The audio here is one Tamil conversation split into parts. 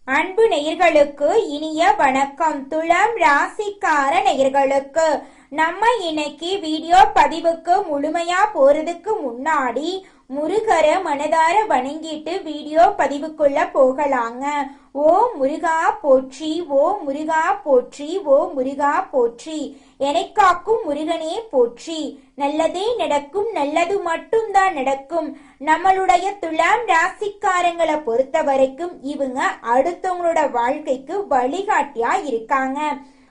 அன்பு நேயர்களுக்கு இனிய வணக்கம். துலாம் ராசிக்கார நேயர்களுக்கு நம்ம இன்னைக்கு வீடியோ பதிவுக்கு முழுமையா போறதுக்கு முன்னாடி முருகரை மனதார வணங்கிட்டு வீடியோ பதிவுக்குள்ள போகலாங்க. ஓ முருகா போற்றி, ஓ முருகா போற்றி, ஓ முருகா போற்றி, எனக்காக்கும் முருகனே போற்றி. நல்லதே நடக்கும், நல்லது மட்டும்தான் நடக்கும். நம்மளுடைய துலாம் ராசிக்காரங்களை பொறுத்த வரைக்கும் இவங்க அடுத்தவங்களோட வாழ்க்கைக்கு வழிகாட்டியா இருக்காங்க.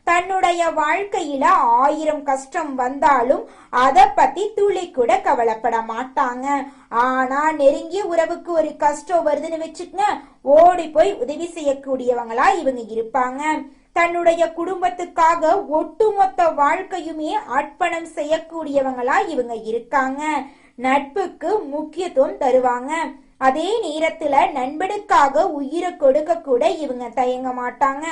தன்னுடைய வாழ்க்கையில 1000 கஷ்டம் வந்தாலும் அத பத்தி துளி கூட கவலைப்பட மாட்டாங்க. ஆனா நெருங்கிய உறவுக்கு ஒரு கஷ்டம் வருதுன்னு வச்சுக்கங்க, ஓடி போய் உதவி செய்யக்கூடியவங்களா இவங்க இருப்பாங்க. தன்னுடைய குடும்பத்துக்காக ஒட்டுமொத்த வாழ்க்கையுமே அர்ப்பணம் செய்யக்கூடியவங்களா இவங்க இருக்காங்க. நட்புக்கு முக்கியத்துவம் தருவாங்க. அதே நேரத்துல நண்பனுக்காக உயிரை கொடுக்க கூட இவங்க தயங்க மாட்டாங்க.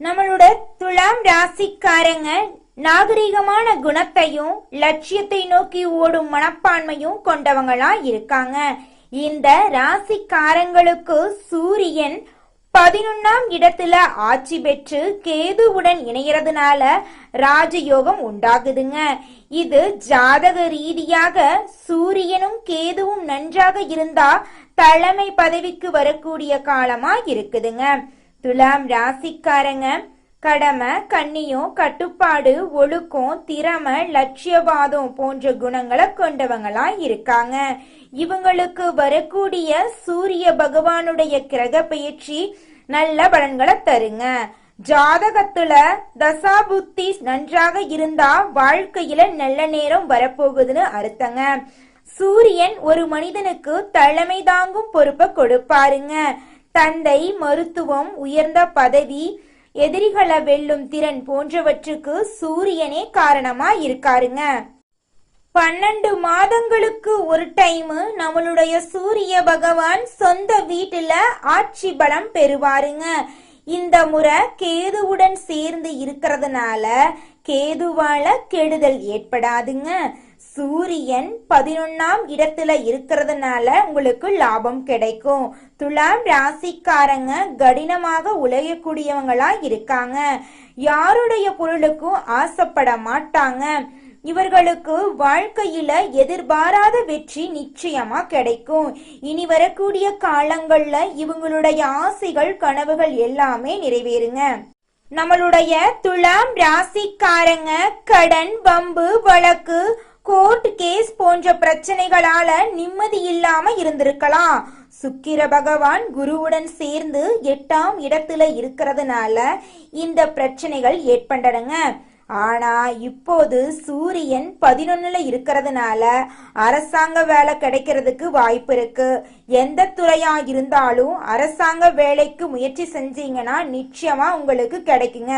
நம்மளோட துலாம் ராசிக்காரங்க நாகரிகமான குணத்தையும் லட்சியத்தை நோக்கி ஓடும் மனப்பான்மையும் கொண்டவங்களா இருக்காங்க. இந்த ராசிக்காரங்களுக்கு சூரியன் 11ஆம் இடத்துல ஆட்சி பெற்று கேதுவுடன் இணையறதுனால ராஜயோகம் உண்டாகுதுங்க. இது ஜாதக ரீதியாக சூரியனும் கேதுவும் நன்றாக இருந்தா தலைமை பதவிக்கு வரக்கூடிய காலமா இருக்குதுங்க. துலாம் ராசிக்காரங்க கடமை, கண்ணியம், கட்டுப்பாடு, ஒழுக்கம், திறமை, லட்சியவாதம் போன்ற குணங்களை கொண்டவங்களா இருக்காங்க. இவங்களுக்கு வரக்கூடிய சூரிய பகவானுடைய கிரக பயிற்சி நல்ல பலன்களை தருங்க. ஜாதகத்துல தசாபுத்தி நன்றாக இருந்தா வாழ்க்கையில நல்ல நேரம் வரப்போகுதுன்னு அர்த்தங்க. சூரியன் ஒரு மனிதனுக்கு தலைமை தாங்கும் பொறுப்பை கொடுப்பாருங்க. தந்தை, மருத்துவம், உயர்ந்த பதவி, எதிரிகளை வெல்லும் திறன் போன்றவற்றுக்கு சூரியனே காரணமா இருக்காருங்க. 12 மாதங்களுக்கு ஒரு டைம் நம்மளுடைய சூரிய பகவான் சொந்த வீட்டுல ஆட்சி பலம் பெறுவாருங்க. இந்த முறை கேதுவுடன் சேர்ந்து இருக்கிறதுனால கேதுவால கெடுதல் ஏற்படாதுங்க. சூரியன் 11ஆம் இடத்துல இருக்கிறதுனால உங்களுக்கு லாபம் கிடைக்கும். துலாம் ராசிக்காரங்க கடினமாக உழையக்கூடியவங்களா இருக்காங்க. யாருடைய பொருளுக்கும் ஆசைப்பட மாட்டாங்க. இவர்களுக்கு வாழ்க்கையில எதிர்பாராத வெற்றி நிச்சயமா கிடைக்கும். இனி வரக்கூடிய காலங்கள்ல இவங்களுடைய ஆசைகள், கனவுகள் எல்லாமே நிறைவேறுங்க. நம்மளுடைய துலாம் ராசிக்காரங்க கடன், வம்பு, வழக்கு, கோர்ட் கேஸ் போன்ற பிரச்சனைகளால நிம்மதி இல்லாம இருந்திருக்கலாம். சுக்கிர பகவான் குருவுடன் சேர்ந்து 8ஆம் இடத்துல இருக்கிறதுனால இந்த பிரச்சனைகள் ஏற்பட்டனங்க. ஆனா இப்போது சூரியன் 11ல இருக்கிறதுனால அரசாங்க வேலை கிடைக்கிறதுக்கு வாய்ப்பு இருக்கு. எந்த துறையா இருந்தாலும் அரசாங்க வேலைக்கு முயற்சி செஞ்சீங்கன்னா நிச்சயமா உங்களுக்கு கிடைக்குங்க.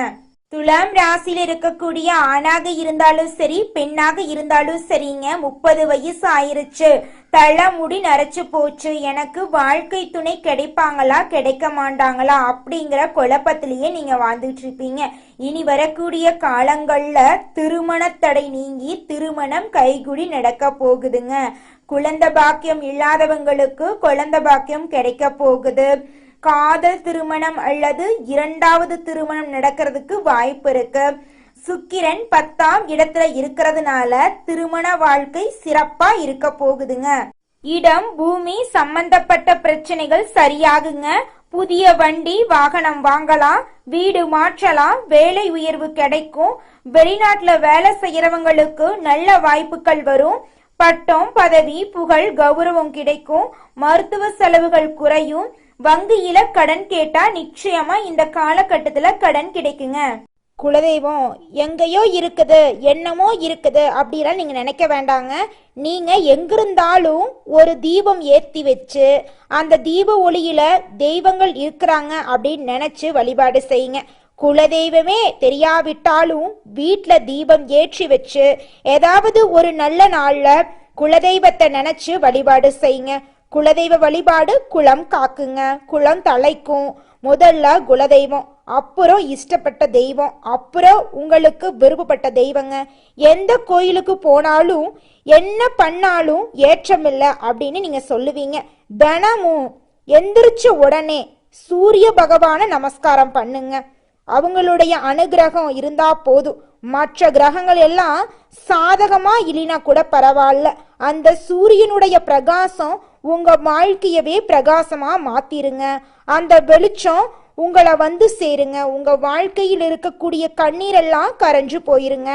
துலாம் ராசியில இருக்கக்கூடிய ஆணாக இருந்தாலும் சரி, பெண்ணாக இருந்தாலும் சரிங்க, 30 வயசு ஆயிருச்சு, தலைமுடி நரைச்சு போச்சு, எனக்கு வாழ்க்கை துணை கிடைப்பாங்களா கிடைக்க மாட்டாங்களா அப்படிங்கிற குழப்பத்திலேயே நீங்க வாழ்ந்துட்டு இருப்பீங்க. இனி வரக்கூடிய காலங்கள்ல திருமண தடை நீங்கி திருமணம் கைகூடி நடக்க போகுதுங்க. குழந்தை பாக்கியம் இல்லாதவங்களுக்கு குழந்தை பாக்கியம் கிடைக்க போகுது. காதல் திருமணம் அல்லது 2வது திருமணம் நடக்கிறதுக்கு வாய்ப்பு இருக்கு. சுக்கிரன் 10ஆம் இடத்துல இருக்கிறதுனால திருமண வாழ்க்கை சிறப்பா இருக்க போகுதுங்க. இடம், பூமி சம்பந்தப்பட்ட பிரச்சனைகள் சரியாகுங்க. புதிய வண்டி, வாகனம் வாங்கலாம், வீடு மாற்றலாம், வேலை உயர்வு கிடைக்கும். வெளிநாட்டுல வேலை செய்யறவங்களுக்கு நல்ல வாய்ப்புகள் வரும். பட்டம், பதவி, புகழ், கௌரவம் கிடைக்கும். மருத்துவ செலவுகள் குறையும். வங்கியில கடன் கேட்டா நிச்சயமா இந்த காலகட்டத்துல கடன் கிடைக்குங்க. குலதெய்வம் எங்கேயோ இருக்குது, என்னமோ இருக்குது அப்படிலாம் நீங்க நினைக்க வேண்டாங்க. நீங்க எங்கிருந்தாலும் ஒரு தீபம் ஏத்தி வச்சு அந்த தீப ஒளியில தெய்வங்கள் இருக்கிறாங்க அப்படின்னு நினைச்சு வழிபாடு செய்யுங்க. குலதெய்வமே தெரியாவிட்டாலும் வீட்டுல தீபம் ஏற்றி வச்சு ஏதாவது ஒரு நல்ல நாள்ல குலதெய்வத்தை நினைச்சு வழிபாடு செய்யுங்க. குலதெய்வ வழிபாடு குலம் காக்குங்க, குலம் தலைக்கும். முதல்ல குலதெய்வம், அப்புறம் இஷ்டப்பட்ட தெய்வம், அப்புறம் உங்களுக்கு விருப்பப்பட்ட தெய்வங்க. எந்த கோயிலுக்கு போனாலும் என்ன பண்ணாலும் ஏற்றமில்லை அப்படின்னு நீங்க சொல்லுவீங்க. தினமும் எந்திரிச்ச உடனே சூரிய பகவான நமஸ்காரம் பண்ணுங்க. அவங்களுடைய அனுகிரகம் இருந்தா போதும். மற்ற கிரகங்கள் எல்லாம் சாதகமா இல்லைனா கூட பரவாயில்ல, அந்த சூரியனுடைய பிரகாசம் உங்க வாழ்க்கையவே பிரகாசமா மாத்திருங்க. அந்த வெளிச்சம் உங்களை வந்து சேருங்க. உங்க வாழ்க்கையில் இருக்கக்கூடிய கண்ணீரெல்லாம் கரைஞ்சு போயிருங்க.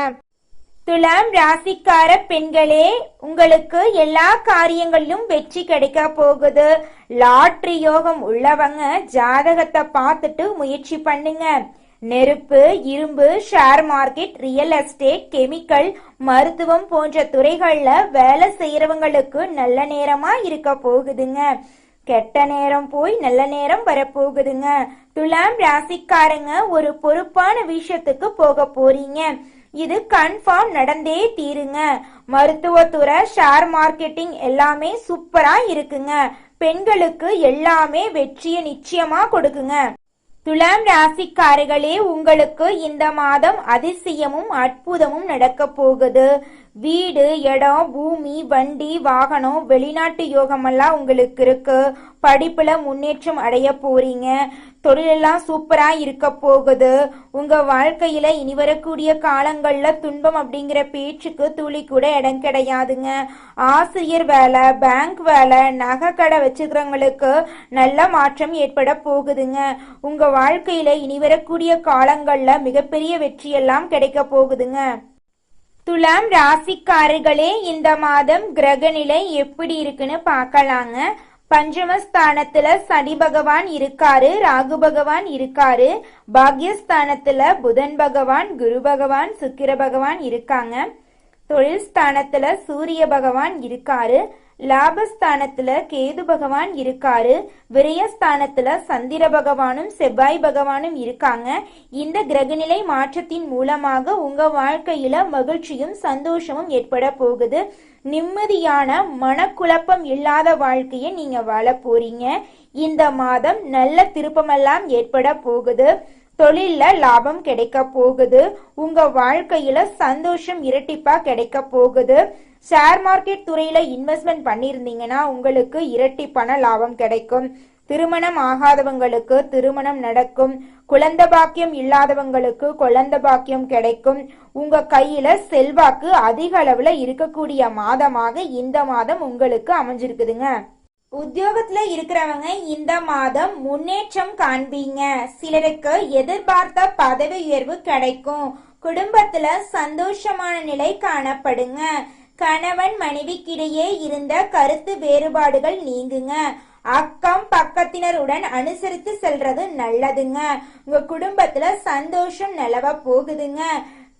துலாம் ராசிக்கார பெண்களே, உங்களுக்கு எல்லா காரியங்களிலும் வெற்றி கிடைக்க போகுது. லாட்டரி யோகம் உள்ளவங்க ஜாதகத்தை பார்த்துட்டு முயற்சி பண்ணுங்க. நெருப்பு, இரும்பு, share market, real estate, chemical, மருத்துவம் போன்ற துறைகள்ல வேலை செய்யறவங்களுக்கு நல்ல நேரமா இருக்க போகுதுங்க. கெட்ட நேரம் போய் நல்ல நேரம் வரப்போகுதுங்க. துலாம் ராசிக்காரங்க ஒரு பொறுப்பான விஷயத்துக்கு போக போறீங்க. இது கன்ஃபார்ம் நடந்தே தீருங்க. மருத்துவத்துறை, ஷேர் மார்க்கெட்டிங் எல்லாமே சூப்பரா இருக்குங்க. பெண்களுக்கு எல்லாமே வெற்றியை நிச்சயமா கொடுக்குங்க. துலாம் ராசிக்காரர்களே, உங்களுக்கு இந்த மாதம் அதிசயமும் அற்புதமும் நடக்க போகுது. வீடு, இடம், பூமி, வண்டி, வாகனம், வெளிநாட்டு யோகமெல்லாம் உங்களுக்கு இருக்கு. படிப்புல முன்னேற்றம் அடைய போறீங்க. தொழிலெல்லாம் சூப்பரா இருக்க போகுது. உங்க வாழ்க்கையில இனி வரக்கூடிய காலங்கள்ல துன்பம் அப்படிங்கிற பேச்சுக்கு துளி கூட இடம் கிடையாதுங்க. ஆசிரியர் வேலை, பேங்க் வேலை, நகை கடை வச்சுக்கிறவங்களுக்கு நல்ல மாற்றம் ஏற்பட போகுதுங்க. உங்க வாழ்க்கையில இனி வரக்கூடிய காலங்கள்ல மிகப்பெரிய வெற்றியெல்லாம் கிடைக்க போகுதுங்க. துலாம் ராசிக்காரர்களே, இந்த மாதம் கிரகநிலை எப்படி இருக்குன்னு பார்க்கலாங்க. பஞ்சமஸ்தானத்துல சனி பகவான் இருக்காரு, ராகு பகவான் இருக்காரு. பாக்யஸ்தானத்துல புதன் பகவான், குரு பகவான், சுக்கிர பகவான் இருக்காங்க. தொழில் ஸ்தானத்துல சூரிய பகவான் இருக்காரு. லாபஸ்தானத்துல கேது பகவான் இருக்காரு. விரயஸ்தானத்துல சந்திர பகவானும் செவ்வாய் பகவானும் இருக்காங்க. இந்த கிரகநிலை மாற்றத்தின் மூலமாக உங்க வாழ்க்கையில மகிழ்ச்சியும் சந்தோஷமும் ஏற்பட போகுது. நிம்மதியான மனக்குழப்பம் இல்லாத வாழ்க்கையை நீங்க வாழ போறீங்க. இந்த மாதம் நல்ல திருப்பமெல்லாம் ஏற்பட போகுது. தொழில்ல லாபம் கிடைக்க போகுது. உங்க வாழ்க்கையில சந்தோஷம் இரட்டிப்பா கிடைக்க போகுது. ஷேர் மார்க்கெட் துறையில இன்வெஸ்ட்மெண்ட் பண்ணிருந்தீங்கன்னா உங்களுக்கு இரட்டி பண லாபம் கிடைக்கும். திருமணம் ஆகாதவங்களுக்கு திருமணம் நடக்கும். குழந்தை பாக்கியம் இல்லாதவங்களுக்கு குழந்தை பாக்கியம் கிடைக்கும். உங்க கையில செல்வாக்கு அதிக அளவுல இருக்கக்கூடிய மாதமாக இந்த மாதம் உங்களுக்கு அமைஞ்சிருக்குதுங்க. உத்தியோகத்துல இருக்கிறவங்க இந்த மாதம் முன்னேற்றம் காண்பீங்க. சிலருக்கு எதிர்பார்த்த பதவி உயர்வு கிடைக்கும். குடும்பத்துல சந்தோஷமான நிலை காணப்படுங்க. கணவன் மனைவிக்கிடையே இருந்த கருத்து வேறுபாடுகள் நீங்குங்க. அக்கம் பக்கத்தினருடன் அனுசரித்து செல்றது நல்லதுங்க. உங்க குடும்பத்துல சந்தோஷம் நிலவ போகுதுங்க.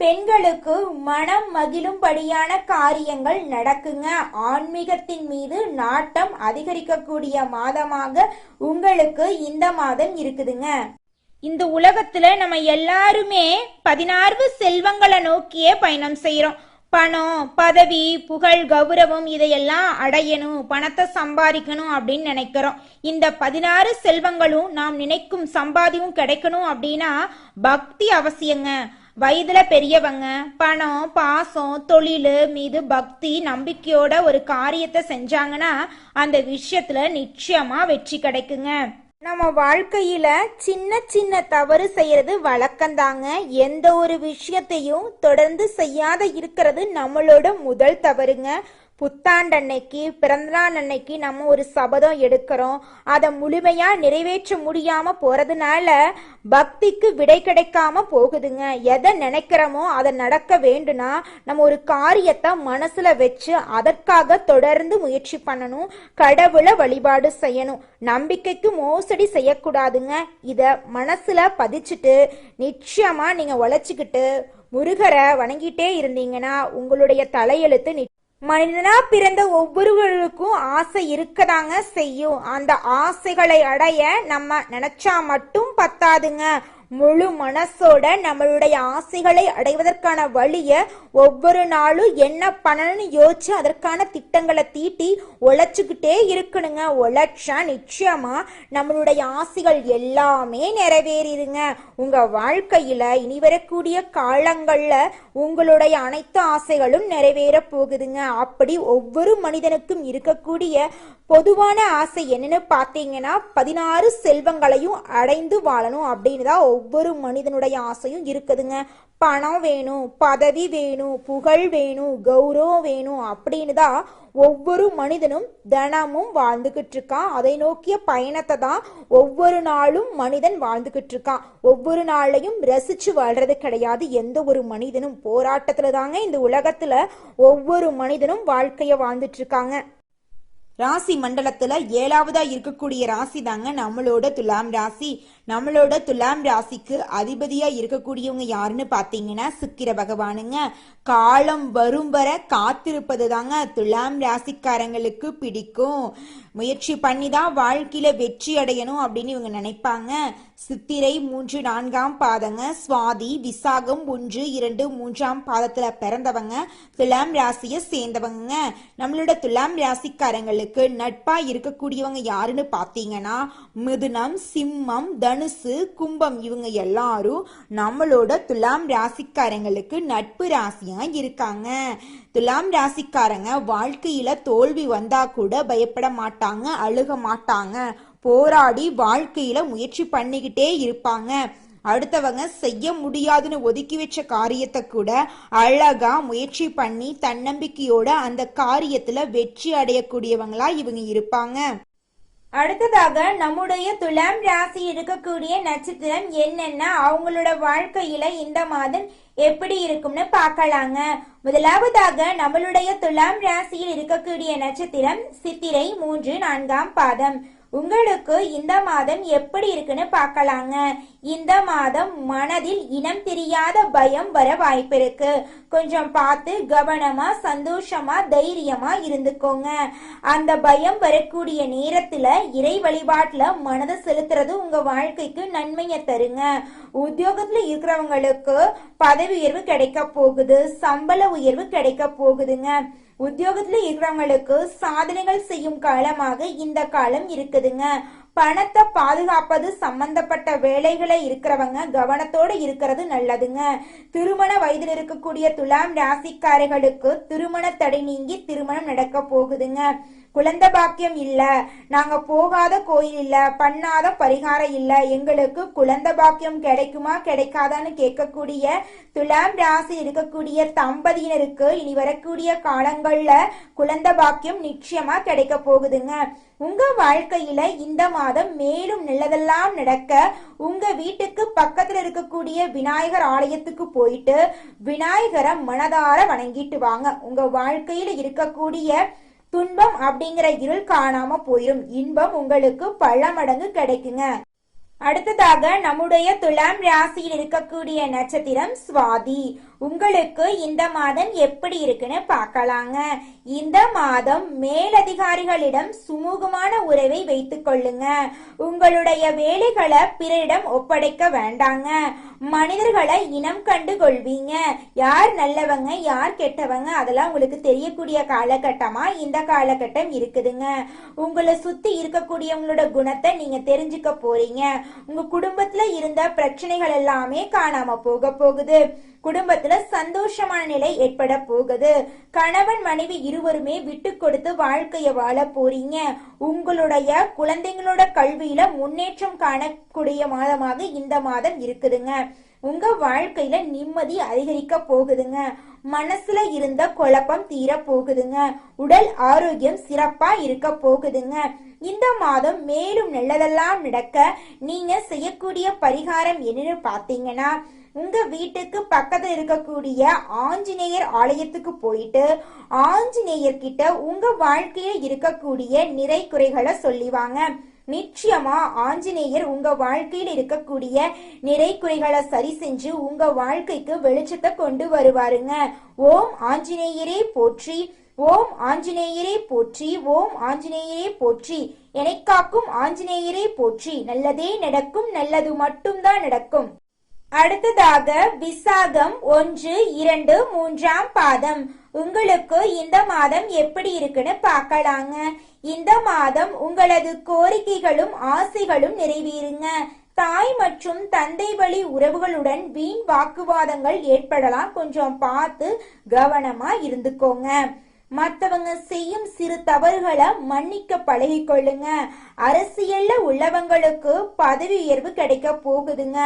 பெண்களுக்கு மனம் மகிழும்படியான காரியங்கள் நடக்குங்க. ஆன்மீகத்தின் மீது நாட்டம் அதிகரிக்கக்கூடிய மாதமாக உங்களுக்கு இந்த மாதம் இருக்குதுங்க. இந்த உலகத்துல நம்ம எல்லாருமே 16 செல்வங்களை நோக்கியே பயணம் செய்யறோம். பணம், பதவி, புகழ், கௌரவம் இதையெல்லாம் அடையணும், பணத்தை சம்பாதிக்கணும் அப்படின்னு நினைக்கிறோம். இந்த 16 செல்வங்களும் நாம் நினைக்கும் சம்பாதியும் கிடைக்கணும் அப்படின்னா பக்தி அவசியங்க. வயதுல பெரியவங்க பணம், பாசம், தொழில் மீது பக்தி நம்பிக்கையோட ஒரு காரியத்தை செஞ்சாங்கன்னா அந்த விஷயத்துல நிச்சயமா வெற்றி கிடைக்குங்க. நம்ம வாழ்க்கையில சின்ன சின்ன தவறு செய்யறது வழக்கம்தாங்க. எந்த ஒரு விஷயத்தையும் தொடர்ந்து செய்யாத இருக்கிறது நம்மளோட முதல் தவறுங்க. புத்தாண்டன்னைக்கு, பிறந்தநாள் அன்னைக்கு நம்ம ஒரு சபதம் எடுக்கிறோம். அதை முழுமையா நிறைவேற்ற முடியாம போறதுனால பக்திக்கு விடை கிடைக்காம போகுதுங்க. எதை நினைக்கிறோமோ அதை நடக்க வேண்டும்னா நம்ம ஒரு காரியத்தை மனசுல வச்சு அதற்காக தொடர்ந்து முயற்சி பண்ணணும். கடவுளை வழிபாடு செய்யணும். நம்பிக்கைக்கு மோசடி செய்யக்கூடாதுங்க. இத மனசுல பதிச்சுட்டு நிச்சயமா நீங்க உழைச்சிக்கிட்டு முருகரை வணங்கிட்டே இருந்தீங்கன்னா உங்களுடைய தலையெழுத்து மனிதனா பிறந்த ஒவ்வொருவருக்கும் ஆசை இருக்கதாங்க செய்யும். அந்த ஆசைகளை அடைய நம்ம நினைச்சா மட்டும் பத்தாதுங்க. முழு மனசோட நம்மளுடைய ஆசைகளை அடைவதற்கான வழிய ஒவ்வொரு நாளும் என்ன பண்ணணும்னு யோசிச்சு அதற்கான திட்டங்களை தீட்டி உழைச்சுக்கிட்டே இருக்கணுங்க. உழைச்சா நிச்சயமா நம்மளுடைய ஆசைகள் எல்லாமே நிறைவேறிடுங்க. உங்க வாழ்க்கையில இனி வரக்கூடிய காலங்கள்ல உங்களுடைய அனைத்து ஆசைகளும் நிறைவேற போகுதுங்க. அப்படி ஒவ்வொரு மனிதனுக்கும் இருக்கக்கூடிய பொதுவான ஆசை என்னன்னு பார்த்தீங்கன்னா 16 செல்வங்களையும் அடைந்து வாழணும் அப்படின்னு தான் ஒவ்வொரு மனிதனுடைய ஆசையும் இருக்குதுங்க. பணம் வேணும், பதவி வேணும், புகழ் வேணும், கௌரவம் வேணும் அப்படின்னு தான் ஒவ்வொரு மனிதனும் தினமும் வாழ்ந்துகிட்டு இருக்கான். அதை நோக்கிய பயணத்தை தான் ஒவ்வொரு நாளும் மனிதன் வாழ்ந்துகிட்டு இருக்கான். ஒவ்வொரு நாளையும் ரசிச்சு வாழ்றது கிடையாது. எந்த ஒரு மனிதனும் போராட்டத்துல தாங்க இந்த உலகத்துல ஒவ்வொரு மனிதனும் வாழ்க்கைய வாழ்ந்துட்டு இருக்காங்க. ராசி மண்டலத்துல 7வதா இருக்கக்கூடிய ராசி தாங்க நம்மளோட துலாம் ராசி. நம்மளோட துலாம் ராசிக்கு அதிபதியா இருக்கக்கூடியவங்க யாருன்னு பாத்தீங்கன்னா சுக்கிர பகவானுங்க. காலம் வரும் வர காத்திருப்பது தாங்க துலாம் ராசிக்காரங்களுக்கு பிடிக்கும். முயற்சி பண்ணி தான் வாழ்க்கையில வெற்றி அடையணும் அப்படின்னு இவங்க நினைப்பாங்க. சித்திரை 3, 4ஆம் பாதங்க, சுவாதி, விசாகம் 1, 2, 3ஆம் பாதத்துல பிறந்தவங்க துலாம் ராசியை சேர்ந்தவங்க. நம்மளோட துலாம் ராசிக்காரங்களுக்கு நட்பா இருக்கக்கூடியவங்க யாருன்னு பாத்தீங்கன்னா மிதுனம், சிம்மம், தனுசு, கும்பம் இவங்க எல்லாரும் நம்மளோட துலாம் ராசிக்காரங்களுக்கு நட்பு ராசியா இருக்காங்க. துலாம் ராசிக்காரங்க வாழ்க்கையில தோல்வி வந்தா கூட பயப்பட மாட்டாங்க, அழுக மாட்டாங்க. போராடி வாழ்க்கையில முயற்சி பண்ணிக்கிட்டே இருப்பாங்க. அடுத்தவங்க செய்ய முடியாதுன்னு ஒதுக்கி வச்ச காரியத்தை கூட அழகா முயற்சி பண்ணி தன்னம்பிக்கையோட அந்த காரியத்துல வெற்றி அடையக்கூடியவங்களா இவங்க இருப்பாங்க. அடுத்ததாக நம்முடைய துலாம் ராசி இருக்கக்கூடிய நட்சத்திரம் என்னென்ன, அவங்களோட வாழ்க்கையில இந்த மாதம் எப்படி இருக்கும்னு பார்க்கலாங்க. முதலாவதாக நம்மளுடைய துலாம் ராசியில் இருக்கக்கூடிய நட்சத்திரம் சித்திரை 3, 4ஆம் பாதம். உங்களுக்கு இந்த மாதம் எப்படி இருக்குன்னு பார்க்கலாங்க. இந்த மாதம் மனதில் இனம் தெரியாத பயம் வர வாய்ப்பு இருக்கு. கொஞ்சம் பார்த்து கவனமா சந்தோஷமா தைரியமா இருந்துக்கோங்க. அந்த பயம் வரக்கூடிய நேரத்துல இறை வழிபாட்டுல மனதை செலுத்துறது உங்க வாழ்க்கைக்கு நன்மையை தருங்க. உத்தியோகத்துல இருக்கிறவங்களுக்கு பதவி உயர்வு கிடைக்க போகுது, சம்பள உயர்வு கிடைக்க போகுதுங்க. உத்தியோகத்துல இருக்கிறவங்களுக்கு சாதனைகள் செய்யும் காலமாக இந்த காலம் இருக்குதுங்க. பணத்தை பாதுகாப்பது சம்பந்தப்பட்ட வேலைகளை இருக்கிறவங்க கவனத்தோட இருக்கிறது நல்லதுங்க. திருமண வயதில் இருக்கக்கூடிய துலாம் ராசிக்காரர்களுக்கு திருமண தடை நீங்கி திருமணம் நடக்க போகுதுங்க. குழந்தை பாக்கியம் இல்ல, நாங்க போகாத கோயில் இல்ல, பண்ணாத பரிகாரம் இல்ல, எங்களுக்கு குழந்தை பாக்கியம் கிடைக்குமா கிடைக்காதான்னு கேட்கக்கூடிய துலாம் ராசி இருக்கக்கூடிய தம்பதியினருக்கு இனி வரக்கூடிய காலங்கள்ல குழந்தை பாக்கியம் நிச்சயமா கிடைக்க போகுதுங்க. உங்க வாழ்க்கையில இந்த மாதம் மேலும் நல்லதெல்லாம் நடக்க உங்க வீட்டுக்கு பக்கத்துல இருக்கக்கூடிய விநாயகர் ஆலயத்துக்கு போயிட்டு விநாயகரை மனதார வணங்கிட்டு வாங்க. உங்க வாழ்க்கையில இருக்கக்கூடிய துன்பம் அப்படிங்கிற இருள் காணாம போயிடும். இன்பம் உங்களுக்கு பல மடங்கு கிடைக்குங்க. அடுத்ததாக நம்முடைய துலாம் ராசியில் இருக்கக்கூடிய நட்சத்திரம் சுவாதி. உங்களுக்கு இந்த மாதம் எப்படி இருக்குன்னு பார்க்கலாங்க. இந்த மாதம் மேலதிகாரிகளிடம் சுமூகமான உறவை வைத்துக் கொள்ளுங்க. உங்களுடைய வேலைகளை பிறரிடம் ஒப்படைக்க வேண்டாங்க. மனிதர்களை இனம் கண்டு கொள்வீங்க. யார் நல்லவங்க யார் கெட்டவங்க அதெல்லாம் உங்களுக்கு தெரியக்கூடிய காலகட்டமா இந்த காலகட்டம் இருக்குதுங்க. உங்களை சுத்தி இருக்கக்கூடியவங்களோட குணத்தை நீங்க தெரிஞ்சுக்க போறீங்க. உங்க குடும்பத்துல இருந்த பிரச்சனைகள் எல்லாமே காணாம போக போகுது. குடும்பத்துல சந்தோஷமான நிலை ஏற்பட போகுது. கணவன் மனைவி இருவருமே விட்டு கொடுத்து வாழ்க்கைய வாழ போறீங்க. உங்களுடைய குழந்தைங்களோட கல்வியில முன்னேற்றம் காணக்கூடிய மாதமாக இந்த மாதம் இருக்குதுங்க. உங்க வாழ்க்கையில நிம்மதி அதிகரிக்க போகுதுங்க. மனசுல இருந்த குழப்பம் தீர போகுதுங்க. உடல் ஆரோக்கியம் சிறப்பா இருக்க போகுதுங்க. இந்த மாதம் மேலும் நல்லதெல்லாம் நடக்க நீங்க செய்யக்கூடிய பரிகாரம் என்னன்னு பாத்தீங்கன்னா உங்க வீட்டுக்கு பக்கத்துல இருக்கக்கூடிய ஆஞ்சநேயர் ஆலயத்துக்கு போயிட்டு ஆஞ்சநேயர் கிட்ட உங்க வாழ்க்கையில இருக்கக்கூடிய நிறை குறைகளை சொல்லிவாங்க. நிச்சயமா ஆஞ்சநேயர் உங்க வாழ்க்கையில் இருக்கக்கூடிய நிறை குறைகளை சரி செஞ்சு உங்க வாழ்க்கைக்கு வெளிச்சத்தை கொண்டு வருவாருங்க. ஓம் ஆஞ்சநேயரே போற்றி, ஓம் ஆஞ்சநேயரே போற்றி, ஓம் ஆஞ்சநேயரே போற்றி, எனைக் காக்கும் ஆஞ்சநேயரே போற்றி. நல்லதே நடக்கும், நல்லது மட்டும்தான் நடக்கும். அடுத்ததாக விசாகம் 1, 2, 3ஆம் பாதம். உங்களுக்கு இந்த மாதம் எப்படி இருக்குன்னு பார்க்கலாங்க. இந்த மாதம் உங்களது கோரிக்கைகளும் ஆசைகளும் நிறைவேறுங்க. தாய் மற்றும் தந்தை வழி உறவுகளுடன் வீண் வாக்குவாதங்கள் ஏற்படலாம். கொஞ்சம் பார்த்து கவனமா இருந்துக்கோங்க. மற்றவங்க செய்யும் சிறு தவறுகளை மன்னிக்க பழகிக்கொள்ளுங்க. அரசியல்ல உள்ளவங்களுக்கு பதவி உயர்வு கிடைக்க போகுதுங்க.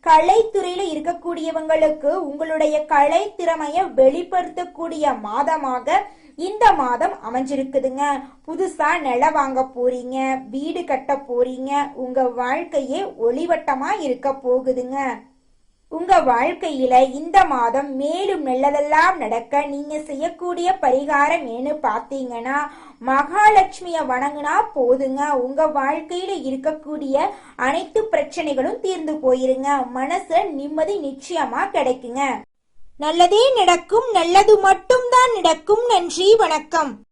கலைத்துறையில இருக்கக்கூடியவங்களுக்கு உங்களுடைய கலை திறமைய வெளிப்படுத்தக்கூடிய மாதமாக இந்த மாதம் அமைஞ்சிருக்குதுங்க. புதுசா நிலம் வாங்க போறீங்க, வீடு கட்ட போறீங்க. உங்க வாழ்க்கையே ஒளிவட்டமா இருக்க போகுதுங்க. உங்க வாழ்க்கையில இந்த மாதம் மேலும் நல்லதெல்லாம் நடக்க நீங்க செய்யக்கூடிய பரிகாரம் ஏன்னு பாத்தீங்கன்னா, மகாலட்சுமிய வணங்குனா போதுங்க. உங்க வாழ்க்கையில இருக்கக்கூடிய அனைத்து பிரச்சனைகளும் தீர்ந்து போயிருங்க. மனசுல நிம்மதி நிச்சயமா கிடைக்குங்க. நல்லதே நடக்கும், நல்லது மட்டும்தான் நடக்கும். நன்றி, வணக்கம்.